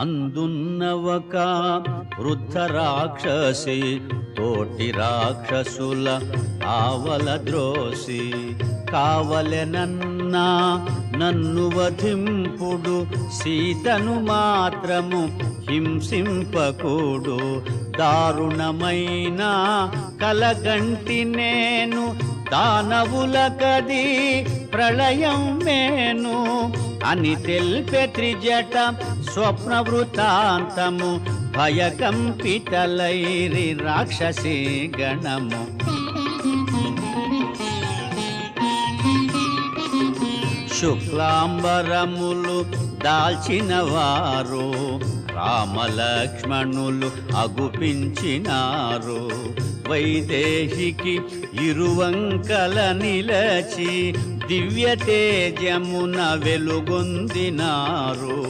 అందున్నవక వృద్ధ రాక్షసి తోటి రాక్షసుల ఆవల ద్రోసి కావలెనన్నా నన్ను వధింపుడు సీతను మాత్రము హింసింపకూడు దారుణమైన కలగంటి నేను దానవులకది ప్రళయం మేను అని తెల్పె త్రిజట స్వప్న వృతాంతము భయకంపితలైరి రాక్షసీ గణము శుక్లాంబరములు దాల్చిన వారు రామలక్ష్మణులు అగుపించినారు వైదేహికి ఇరువంకల నిలచి దివ్య తేజమున వెలుగొందినారు.